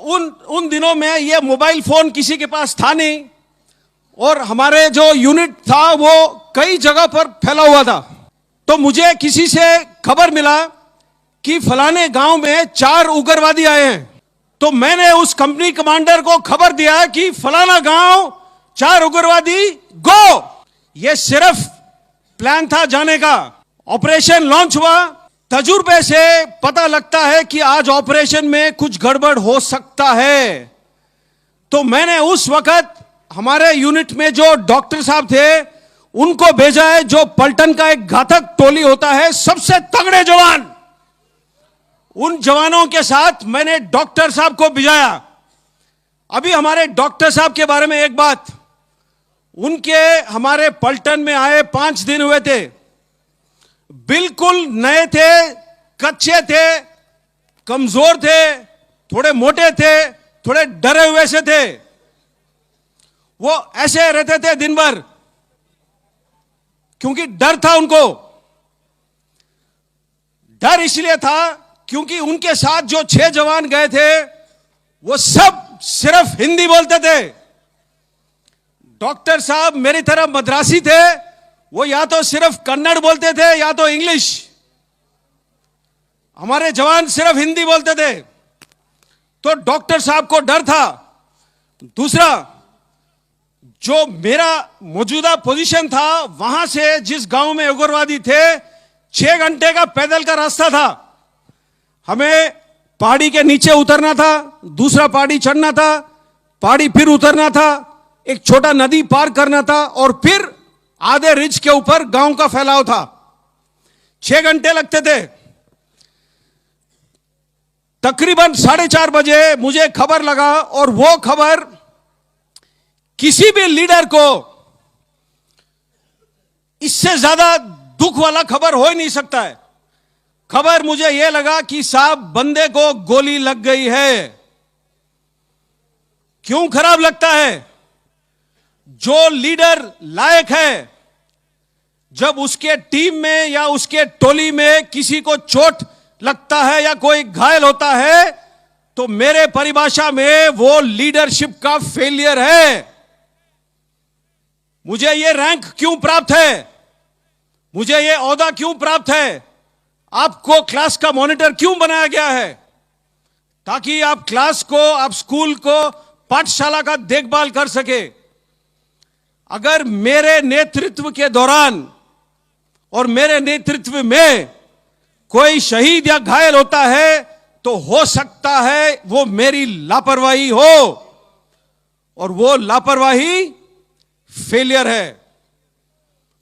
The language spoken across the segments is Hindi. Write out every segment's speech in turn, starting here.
उन उन दिनों में ये मोबाइल फोन किसी के पास था नहीं, और हमारे जो यूनिट था वो कई जगह पर फैला हुआ था। तो मुझे किसी से खबर मिला कि फलाने गांव में 4 उग्रवादी आए हैं। तो मैंने उस कंपनी कमांडर को खबर दिया कि फलाना गांव 4 उग्रवादी गो। ये सिर्फ प्लान था जाने का। ऑपरेशन लॉन्च हुआ। तजुर्बे से पता लगता है कि आज ऑपरेशन में कुछ गड़बड़ हो सकता है। तो मैंने उस वक्त हमारे यूनिट में जो डॉक्टर साहब थे उनको भेजा है, जो पलटन का एक घातक टोली होता है, सबसे तगड़े जवान। उन जवानों के साथ मैंने डॉक्टर साहब को भिजाया। अभी हमारे डॉक्टर साहब के बारे में एक बात, उनके हमारे पलटन में आए 5 दिन हुए थे। बिल्कुल नए थे, कच्चे थे, कमजोर थे, थोड़े मोटे थे, थोड़े डरे हुए से थे। वो ऐसे रहते थे दिन भर, क्योंकि डर था उनको। डर इसलिए था क्योंकि उनके साथ जो 6 जवान गए थे वो सब सिर्फ हिंदी बोलते थे। डॉक्टर साहब मेरी तरह मद्रासी थे, वो या तो सिर्फ कन्नड़ बोलते थे या तो इंग्लिश। हमारे जवान सिर्फ हिंदी बोलते थे। तो डॉक्टर साहब को डर था। दूसरा, जो मेरा मौजूदा पोजीशन था, वहां से जिस गांव में उग्रवादी थे 6 घंटे का पैदल का रास्ता था। हमें पहाड़ी के नीचे उतरना था, दूसरा पहाड़ी चढ़ना था, पहाड़ी फिर उतरना था, एक छोटा नदी पार करना था, और फिर आधे रिज के ऊपर गांव का फैलाव था। 6 घंटे लगते थे। तकरीबन 4:30 बजे मुझे खबर लगा, और वो खबर किसी भी लीडर को इससे ज्यादा दुख वाला खबर हो ही नहीं सकता है। खबर मुझे यह लगा कि साहब बंदे को गोली लग गई है। क्यों खराब लगता है? जो लीडर लायक है, जब उसके टीम में या उसके टोली में किसी को चोट लगता है या कोई घायल होता है, तो मेरे परिभाषा में वो लीडरशिप का फेलियर है। मुझे ये रैंक क्यों प्राप्त है? मुझे ये ओहदा क्यों प्राप्त है? आपको क्लास का मॉनिटर क्यों बनाया गया है? ताकि आप क्लास को, आप स्कूल को, पाठशाला का देखभाल कर सके। अगर मेरे नेतृत्व के दौरान और मेरे नेतृत्व में कोई शहीद या घायल होता है, तो हो सकता है वो मेरी लापरवाही हो, और वो लापरवाही फेलियर है।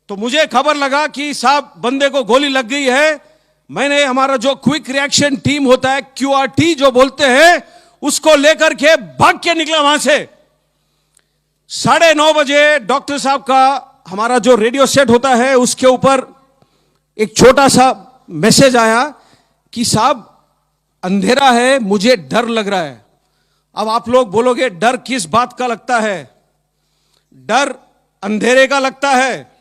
तो मुझे खबर लगा कि साहब बंदे को गोली लग गई है। मैंने हमारा जो क्विक रिएक्शन टीम होता है, QRT जो बोलते हैं, उसको लेकर के भाग के निकला वहां से। 9:30 बजे डॉक्टर साहब का हमारा जो रेडियो सेट होता है उसके ऊपर एक छोटा सा मैसेज आया कि साहब अंधेरा है, मुझे डर लग रहा है। अब आप लोग बोलोगे डर किस बात का लगता है? डर अंधेरे का लगता है।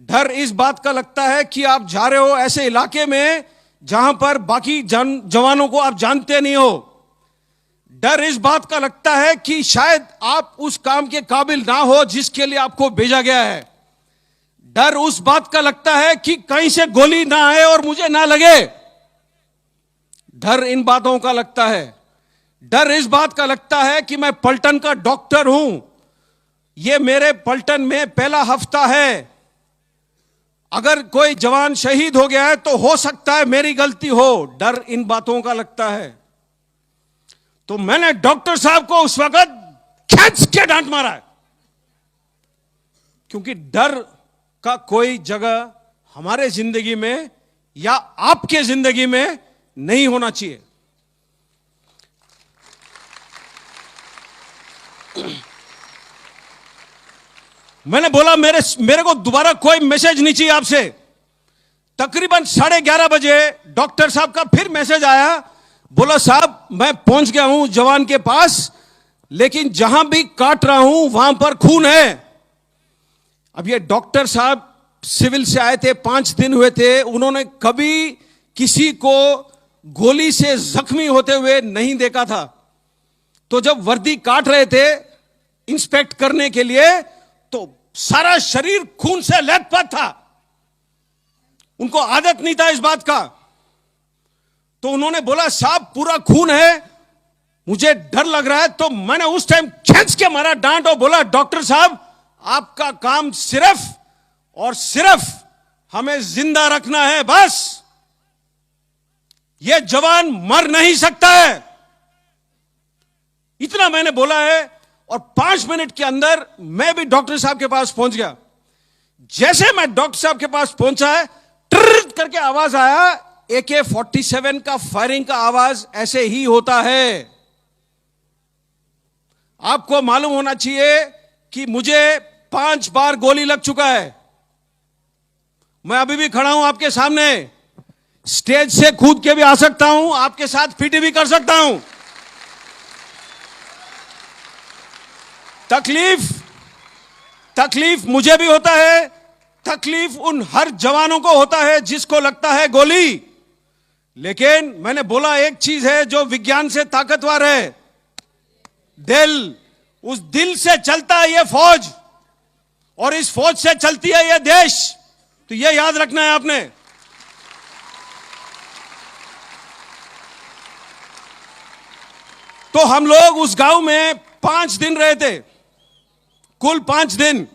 डर इस बात का लगता है कि आप जा रहे हो ऐसे इलाके में जहां पर बाकी जवानों को आप जानते नहीं हो। डर इस बात का लगता है कि शायद आप उस काम के काबिल ना हो जिसके लिए आपको भेजा गया है। डर उस बात का लगता है कि कहीं से गोली ना आए और मुझे ना लगे। डर इन बातों का लगता है। डर इस बात का लगता है कि मैं पलटन का डॉक्टर हूं, ये मेरे पलटन में पहला हफ्ता है, अगर कोई जवान शहीद हो गया है तो हो सकता है मेरी गलती हो। डर इन बातों का लगता है। तो मैंने डॉक्टर साहब को उस वक्त खींच के डांट मारा है, क्योंकि डर का कोई जगह हमारे जिंदगी में या आपके जिंदगी में नहीं होना चाहिए। मैंने बोला मेरे को दोबारा कोई मैसेज नहीं चाहिए आपसे। तकरीबन 11:30 बजे डॉक्टर साहब का फिर मैसेज आया। बोला साहब मैं पहुंच गया हूं जवान के पास, लेकिन जहां भी काट रहा हूं वहां पर खून है। अब ये डॉक्टर साहब सिविल से आए थे, 5 दिन हुए थे, उन्होंने कभी किसी को गोली से जख्मी होते हुए नहीं देखा था। तो जब वर्दी काट रहे थे इंस्पेक्ट करने के लिए, तो सारा शरीर खून से लथपथ था। उनको आदत नहीं था इस बात का। तो उन्होंने बोला साहब पूरा खून है, मुझे डर लग रहा है। तो मैंने उस टाइम खींच के मारा डांट और बोला डॉक्टर साहब आपका काम सिर्फ और सिर्फ हमें जिंदा रखना है, बस। यह जवान मर नहीं सकता है, इतना मैंने बोला है। और 5 मिनट के अंदर मैं भी डॉक्टर साहब के पास पहुंच गया। जैसे मैं डॉक्टर साहब के पास पहुंचा है, ट्रर करके आवाज आया, AK-47 का फायरिंग का आवाज ऐसे ही होता है। आपको मालूम होना चाहिए कि मुझे 5 बार गोली लग चुका है। मैं अभी भी खड़ा हूं आपके सामने, स्टेज से कूद के भी आ सकता हूं, आपके साथ पीटी भी कर सकता हूं। तकलीफ मुझे भी होता है, तकलीफ उन हर जवानों को होता है जिसको लगता है गोली। लेकिन मैंने बोला एक चीज है जो विज्ञान से ताकतवर है, दिल। उस दिल से चलता है यह फौज, और इस फौज से चलती है यह देश। तो यह याद रखना है आपने। तो हम लोग उस गांव में 5 दिन रहे थे, कुल 5 दिन।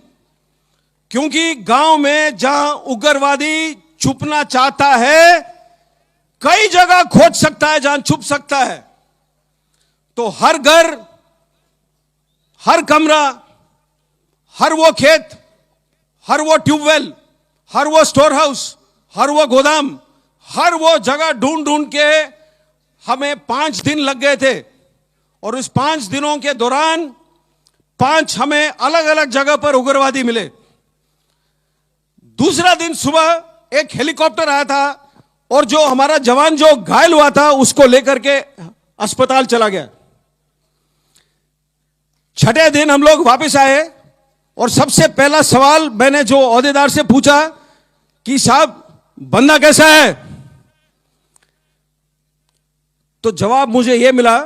क्योंकि गांव में जहां उग्रवादी छुपना चाहता है, कई जगह खोज सकता है जहां छुप सकता है। तो हर घर, हर कमरा, हर वो खेत, हर वो ट्यूबवेल, हर वो स्टोर हाउस, हर वो गोदाम, हर वो जगह ढूंढ ढूंढ के हमें 5 दिन लग गए थे। और इस 5 दिनों के दौरान 5 हमें अलग अलग जगह पर उग्रवादी मिले। दूसरा दिन सुबह एक हेलीकॉप्टर आया था, और जो हमारा जवान जो घायल हुआ था उसको लेकर के अस्पताल चला गया। छठे दिन हम लोग वापस आए, और सबसे पहला सवाल मैंने जो ओहदेदार से पूछा कि साहब बंदा कैसा है, तो जवाब मुझे यह मिला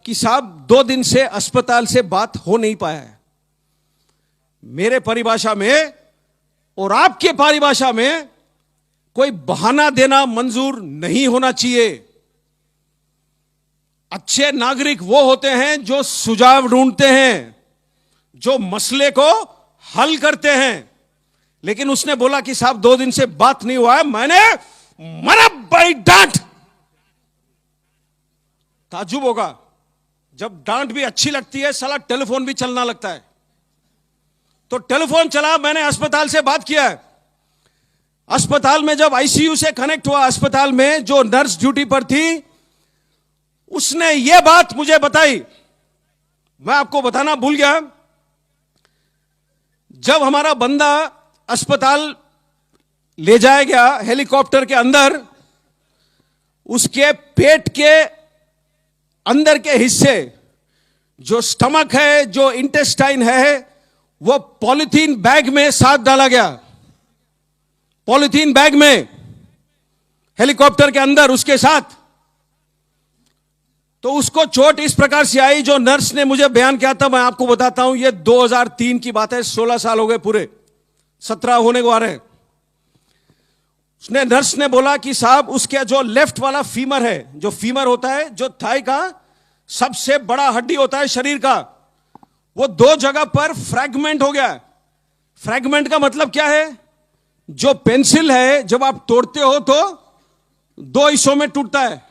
कि साहब 2 दिन से अस्पताल से बात हो नहीं पाया है। मेरे परिभाषा में और आपके परिभाषा में कोई बहाना देना मंजूर नहीं होना चाहिए। अच्छे नागरिक वो होते हैं जो सुझाव ढूंढते हैं, जो मसले को हल करते हैं। लेकिन उसने बोला कि साहब 2 दिन से बात नहीं हुआ है। मैंने मरा भाई डांट। ताज्जुब होगा, जब डांट भी अच्छी लगती है, साला टेलीफोन भी चलना लगता है। तो टेलीफोन चला, मैंने अस्पताल से बात किया है। अस्पताल में जब आईसीयू से कनेक्ट हुआ, अस्पताल में जो नर्स ड्यूटी पर थी, उसने यह बात मुझे बताई, मैं आपको बताना भूल गया। जब हमारा बंदा अस्पताल ले जाया गया हेलीकॉप्टर के अंदर, उसके पेट के अंदर के हिस्से, जो स्टमक है, जो इंटेस्टाइन है, वो पॉलिथीन बैग में साथ डाला गया। पॉलिथीन बैग में हेलीकॉप्टर के अंदर उसके साथ। तो उसको चोट इस प्रकार से आई, जो नर्स ने मुझे बयान किया था, मैं आपको बताता हूं। ये 2003 की बात है, 16 साल हो गए पूरे, 17 होने को आ रहे हैं। उसने, नर्स ने बोला कि साहब उसके जो लेफ्ट वाला फीमर है, जो फीमर होता है, जो थाई का सबसे बड़ा हड्डी होता है शरीर का, वो 2 जगह पर फ्रैगमेंट हो गया। फ्रैगमेंट का मतलब क्या है? जो पेंसिल है जब आप तोड़ते हो तो 2 हिस्सों में टूटता है।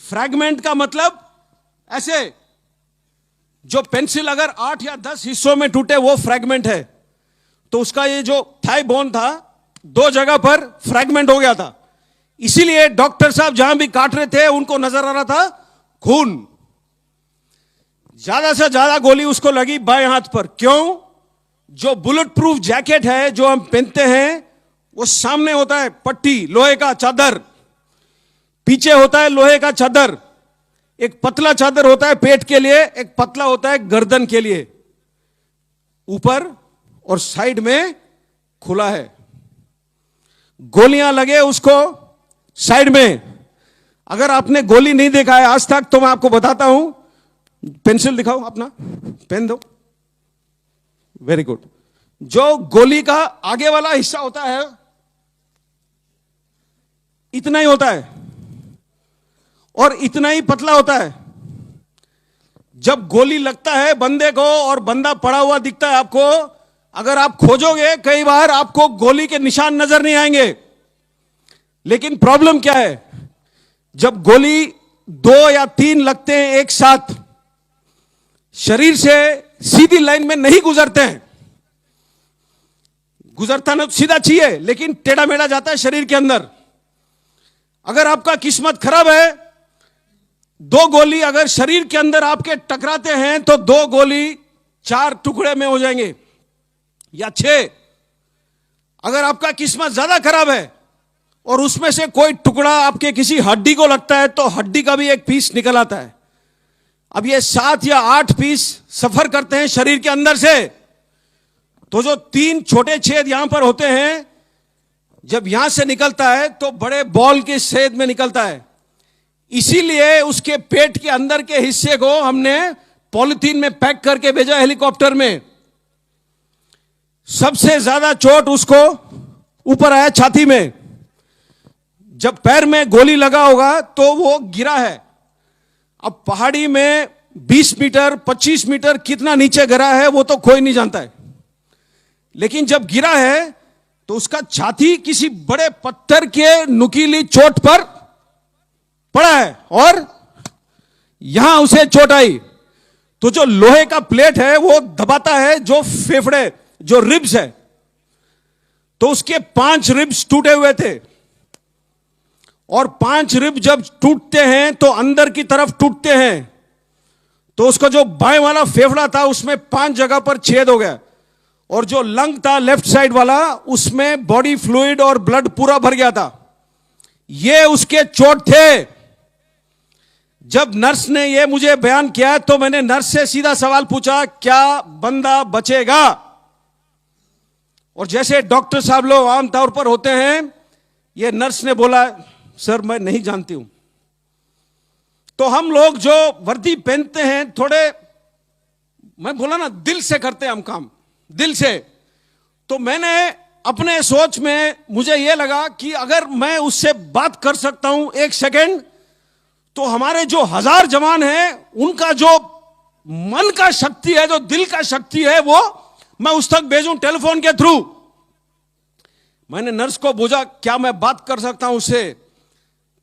फ्रैगमेंट का मतलब ऐसे, जो पेंसिल अगर 8 या 10 हिस्सों में टूटे वो फ्रैगमेंट है। तो उसका ये जो थाई बोन था, 2 जगह पर फ्रैगमेंट हो गया था। इसीलिए डॉक्टर साहब जहां भी काट रहे थे उनको नजर आ रहा था खून। ज्यादा से ज्यादा गोली उसको लगी बाएं हाथ पर। क्यों? जो बुलेट प्रूफ जैकेट है जो हम पहनते हैं, वो सामने होता है पट्टी, लोहे का चादर, पीछे होता है लोहे का चादर। एक पतला चादर होता है पेट के लिए, एक पतला होता है गर्दन के लिए। ऊपर और साइड में खुला है। गोलियां लगे उसको साइड में। अगर आपने गोली नहीं देखा है आज तक तो मैं आपको बताता हूं, पेंसिल दिखाओ अपना, पेन दो, वेरी गुड। जो गोली का आगे वाला हिस्सा होता है इतना ही होता है और इतना ही पतला होता है। जब गोली लगता है बंदे को और बंदा पड़ा हुआ दिखता है आपको, अगर आप खोजोगे कई बार आपको गोली के निशान नजर नहीं आएंगे। लेकिन प्रॉब्लम क्या है, जब गोली 2 या 3 लगते हैं एक साथ, शरीर से सीधी लाइन में नहीं गुजरते हैं। गुजरता ना तो सीधा चाहिए, लेकिन टेढ़ा मेढ़ा जाता है शरीर के अंदर। अगर आपका किस्मत खराब है, 2 गोली अगर शरीर के अंदर आपके टकराते हैं तो 2 गोली 4 टुकड़े में हो जाएंगे या 6। अगर आपका किस्मत ज्यादा खराब है और उसमें से कोई टुकड़ा आपके किसी हड्डी को लगता है तो हड्डी का भी एक पीस निकल आता है। अब ये 7 या 8 पीस सफर करते हैं शरीर के अंदर से। तो जो 3 छोटे छेद यहां पर होते हैं, जब यहां से निकलता है तो बड़े बॉल के छेद में निकलता है। इसीलिए उसके पेट के अंदर के हिस्से को हमने पॉलिथीन में पैक करके भेजा हेलीकॉप्टर में। सबसे ज्यादा चोट उसको ऊपर आया छाती में। जब पैर में गोली लगा होगा तो वो गिरा है। अब पहाड़ी में 20 मीटर 25 मीटर कितना नीचे गिरा है वो तो कोई नहीं जानता है, लेकिन जब गिरा है तो उसका छाती किसी बड़े पत्थर के नुकीली चोट पर पड़ा है और यहां उसे चोट आई। तो जो लोहे का प्लेट है वो दबाता है जो फेफड़े, जो रिब्स है। तो उसके 5 रिब्स टूटे हुए थे और 5 रिब जब टूटते हैं तो अंदर की तरफ टूटते हैं। तो उसका जो बाएं वाला फेफड़ा था उसमें 5 जगह पर छेद हो गया और जो लंग था लेफ्ट साइड वाला उसमें बॉडी फ्लूइड और ब्लड पूरा भर गया था। ये उसके चोट थे। जब नर्स ने ये मुझे बयान किया तो मैंने नर्स से सीधा सवाल पूछा, क्या बंदा बचेगा? और जैसे डॉक्टर साहब लोग आमतौर पर होते हैं, ये नर्स ने बोला, सर मैं नहीं जानती हूं। तो हम लोग जो वर्दी पहनते हैं थोड़े, मैं बोला ना, दिल से करते हैं हम काम, दिल से। तो मैंने अपने सोच में मुझे यह लगा कि अगर मैं उससे बात कर सकता हूं 1 सेकेंड, तो हमारे जो 1000 जवान हैं उनका जो मन का शक्ति है, जो दिल का शक्ति है, वो मैं उस तक भेजूं टेलीफोन के थ्रू। मैंने नर्स को पूछा क्या मैं बात कर सकता हूं उससे?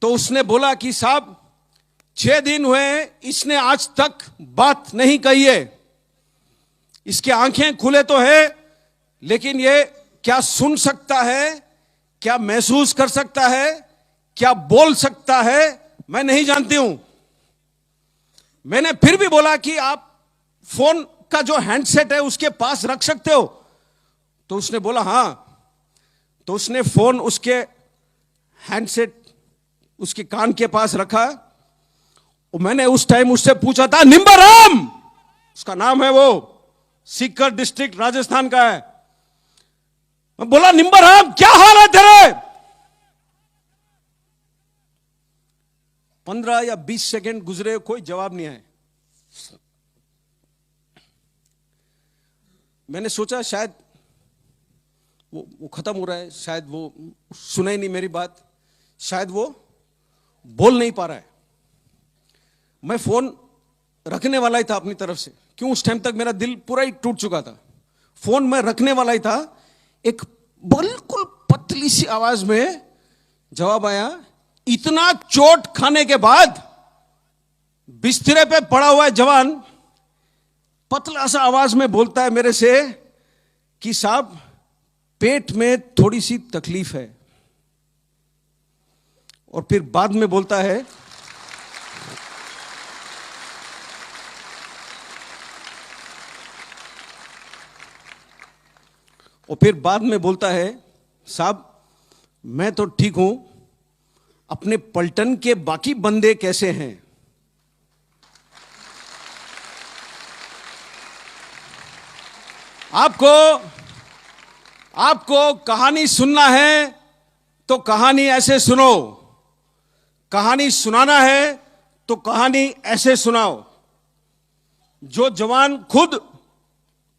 तो उसने बोला कि साहब 6 दिन हुए इसने आज तक बात नहीं कही है। इसके आंखें खुले तो है, लेकिन ये क्या सुन सकता है, क्या महसूस कर सकता है, क्या बोल सकता है, मैं नहीं जानती हूं। मैंने फिर भी बोला कि आप फोन का जो हैंडसेट है उसके पास रख सकते हो? तो उसने बोला हां। तो उसने फोन उसके हैंडसेट उसके कान के पास रखा और मैंने उस टाइम उससे पूछा था, निम्बाराम उसका नाम है, वो सीकर डिस्ट्रिक्ट राजस्थान का है। मैं बोला, निम्बाराम क्या हाल है तेरे? 15 या 20 सेकंड गुजरे, कोई जवाब नहीं आया। मैंने सोचा शायद वो खत्म हो रहा है, शायद वो सुना ही नहीं मेरी बात, शायद वो बोल नहीं पा रहा है। मैं फोन रखने वाला ही था अपनी तरफ से, क्यों उस टाइम तक मेरा दिल पूरा ही टूट चुका था। फोन मैं रखने वाला ही था, एक बिल्कुल पतली सी आवाज में जवाब आया। इतना चोट खाने के बाद बिस्तरे पे पड़ा हुआ है जवान, पतला सा आवाज में बोलता है मेरे से कि साहब पेट में थोड़ी सी तकलीफ है। और फिर बाद में बोलता है, साहब मैं तो ठीक हूं, अपने पलटन के बाकी बंदे कैसे हैं? आपको कहानी सुनना है तो कहानी ऐसे सुनो। कहानी सुनाना है तो कहानी ऐसे सुनाओ। जो जवान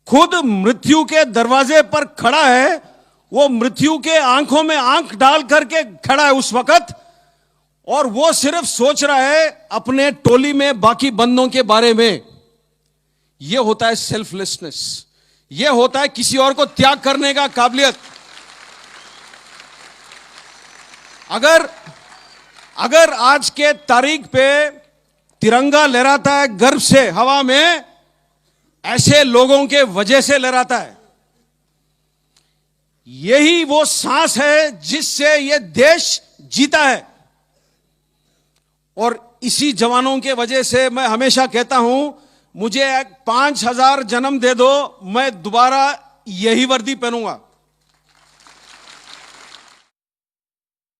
खुद मृत्यु के दरवाजे पर खड़ा है, वो मृत्यु के आंखों में आंख डाल करके खड़ा है उस वक्त, और वो सिर्फ सोच रहा है अपने टोली में बाकी बंदों के बारे में। यह होता है सेल्फलेसनेस, यह होता है किसी और को त्याग करने का काबिलियत। अगर आज के तारीख पे तिरंगा लहराता है गर्व से हवा में, ऐसे लोगों के वजह से लहराता है। यही वो सांस है जिससे यह देश जीता है, और इसी जवानों के वजह से मैं हमेशा कहता हूं, मुझे 5000 जन्म दे दो, मैं दोबारा यही वर्दी पहनूंगा।